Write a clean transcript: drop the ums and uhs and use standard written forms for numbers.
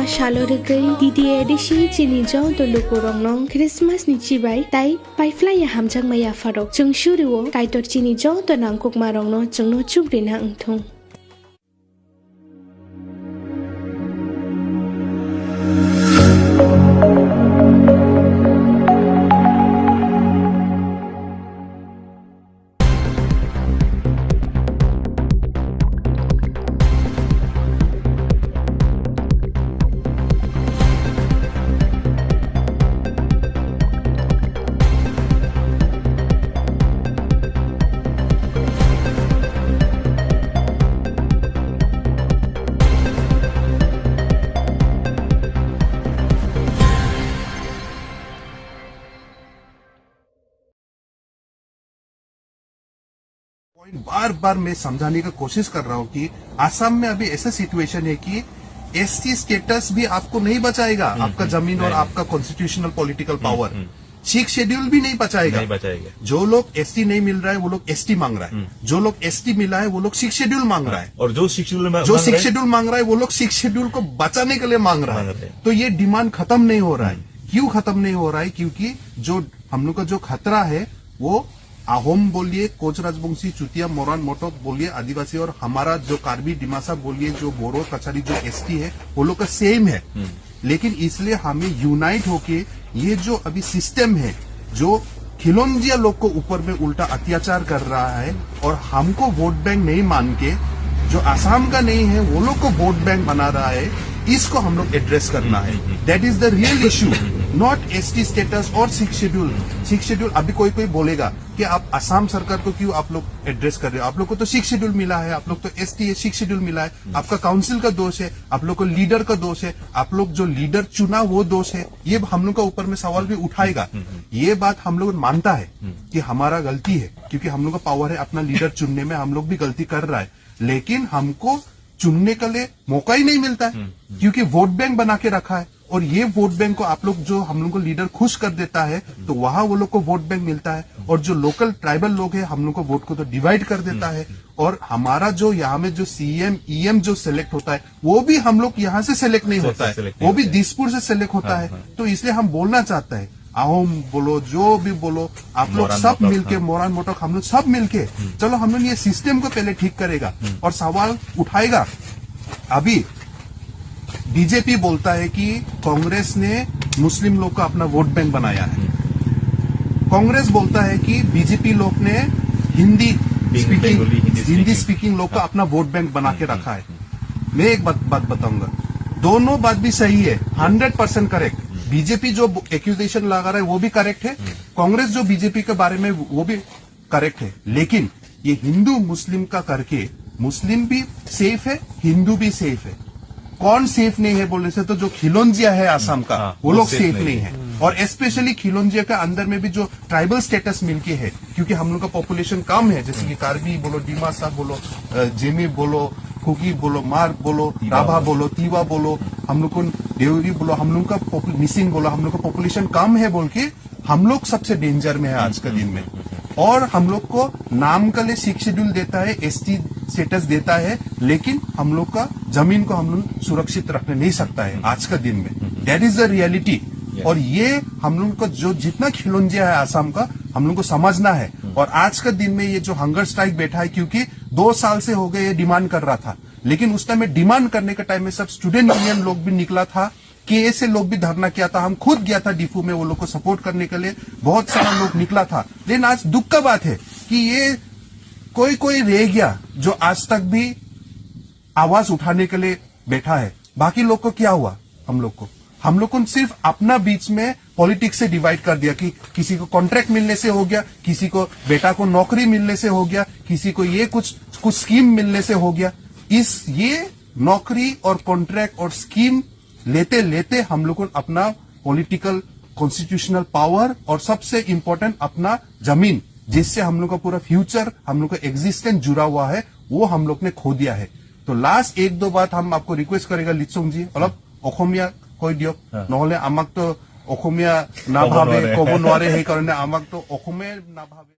शालरगै दिदी एडिसि चिनि जौ दलुपुरं नं क्रिसमास नि चिबाय ताई पाइफ्लाय हामजाक माया फारक जों शुरुओ काइटर चिनि जौ तनां कुकमारं नो जोंनो चुब्रिना अंथुं बार बार मैं समझाने की कोशिश कर रहा हूँ कि असम में अभी ऐसा सिचुएशन है कि एसटी स्टेटस भी आपको नहीं बचाएगा, आपका जमीन और आपका कॉन्स्टिट्यूशनल पॉलिटिकल पावर। 6 शेड्यूल भी नहीं बचाएगा। जो लोग एसटी नहीं मिल रहा है वो लोग एसटी मांग रहा है, जो लोग एसटी मिला है वो लोग 6 शेड्यूल मांग रहा है, और जो 6 शेड्यूल मांग रहा है वो लोग 6 शेड्यूल को बचाने के लिए मांग रहा है। तो ये डिमांड खत्म नहीं हो रहा है। क्यों खत्म नहीं हो रहा है? क्योंकि जो हम लोग का जो खतरा है वो अहोम बोलिए, कोच राजवंशी, चुतिया, मोरान, मोटक बोलिए, आदिवासी, और हमारा जो कार्बी डिमासा बोलिए, जो बोरो कचारी, जो एसटी है वो लोग का सेम है। लेकिन इसलिए हमें यूनाइट होके ये जो अभी सिस्टम है जो खिलौंजिया लोग को ऊपर में उल्टा अत्याचार कर रहा है और हमको वोट बैंक नहीं मान के जो आसाम का नहीं है वो लोग को वोट बैंक बना रहा है, इसको हम लोग एड्रेस करना है। That is the real issue, not ST status और 6 शेड्यूल। 6 शेड्यूल अभी कोई बोलेगा कि आप असम सरकार को क्यों आप लोग एड्रेस कर रहे हो? आप लोग को तो 6 शेड्यूल मिला है, आप लोग तो एसटी 6 शेड्यूल मिला है, आपका काउंसिल का दोष है, आप लोग को लीडर का दोष है, आप लोग जो लीडर चुना वो दोष है। ये हम लोग का ऊपर में सवाल भी उठाएगा। ये बात हम लोग मानता है कि हमारा गलती है, क्योंकि हम लोग का पावर है अपना लीडर चुनने में, हम लोग भी गलती कर रहा है, लेकिन हमको चुनने के लिए मौका ही नहीं मिलता है क्योंकि वोट बैंक बना के रखा है। और ये वोट बैंक को आप लोग जो हम लोग को लीडर खुश कर देता है तो वहां वो लोग को वोट बैंक मिलता है, और जो लोकल ट्राइबल लोग हैं हम लोग को वोट को तो डिवाइड कर देता है। और हमारा जो यहाँ में जो सीएम ईएम जो सिलेक्ट होता है वो भी हम लोग यहाँ से सिलेक्ट नहीं होता है, वो भी दिसपुर से सिलेक्ट होता है। तो इसलिए हम बोलना चाहते हैं, अहोम बोलो, जो भी बोलो, आप लोग सब मिलके, मोरान मोटक, हम लोग सब मिलके चलो हम लोग ये सिस्टम को पहले ठीक करेगा और सवाल उठाएगा। अभी बीजेपी बोलता है कि कांग्रेस ने मुस्लिम लोग का अपना वोट बैंक बनाया है। कांग्रेस बोलता है कि बीजेपी लोग ने हिंदी स्पीकिंग लोग का अपना वोट बैंक बना के रखा है। मैं एक बात बताऊंगा, दोनों बात भी सही है, 100% करेक्ट। बीजेपी जो एक्यूजेशन लगा रहा है वो भी करेक्ट है, कांग्रेस जो बीजेपी के बारे में वो भी करेक्ट है। लेकिन ये हिंदू मुस्लिम का करके मुस्लिम भी सेफ है, हिंदू भी सेफ है। कौन सेफ नहीं है बोलने से तो जो खिलौंजिया है आसाम का वो लोग सेफ नहीं है। और स्पेशली खिलौंजिया का अंदर में भी जो ट्राइबल स्टेटस मिलके है, क्योंकि हम लोग का पॉपुलेशन कम है, जैसे कि कार्बी बोलो, डिमासा बोलो, जेमी बोलो, कुकी बोलो, मार्ग बोलो, राभा बोलो, तीवा बोलो, हम लोग को देवरी बोलो, हम लोग का मिसिंग बोलो, हम लोग का पॉपुलेशन कम है बोल के हम लोग सबसे डेंजर में है आज का दिन में। और हम लोग को नाम के लिए 6 शेड्यूल देता है, एसटी स्टेटस देता है, लेकिन हम लोग का जमीन को हम लोग सुरक्षित रखने नहीं सकता है आज का दिन में। That is the reality. और ये हम लोग का जो जितना खिलौंजिया है आसाम का हम लोग को समझना है। और आज का दिन में ये जो हंगर स्ट्राइक बैठा है, क्योंकि 2 साल से हो गए ये डिमांड कर रहा था, लेकिन उस टाइम में डिमांड करने के टाइम में सब स्टूडेंट यूनियन लोग भी निकला था, के से लोग भी धरना किया था, हम खुद गया था डिफू में वो लोग को सपोर्ट करने के लिए, बहुत सारा लोग निकला था। लेकिन आज दुख का बात है कि ये कोई रह गया जो आज तक भी आवाज उठाने के लिए बैठा है। बाकी लोग को क्या हुआ? हम लोग को सिर्फ अपना बीच में पॉलिटिक्स से डिवाइड कर दिया कि किसी को कॉन्ट्रैक्ट मिलने से हो गया, किसी को बेटा को नौकरी मिलने से हो गया, किसी को ये कुछ स्कीम मिलने से हो गया। ये नौकरी और कॉन्ट्रैक्ट और स्कीम लेते लेते हम लोग को अपना पॉलिटिकल कॉन्स्टिट्यूशनल पावर और सबसे इंपॉर्टेंट अपना जमीन, जिससे हम लोग का पूरा फ्यूचर, हम लोग का एग्जिस्टेंस जुड़ा हुआ है, वो हम लोग ने खो दिया है। तो लास्ट 1-2 बात हम आपको रिक्वेस्ट करेगा, लिचोंग जी अलग অসমীয়া কৈ দিয়ক, নহলে আমাক তো অসমীয়া নাভাবে, ক'ব নোৱাৰে, সেইকাৰণে আমাক তো অসমীয়া নাভাবে।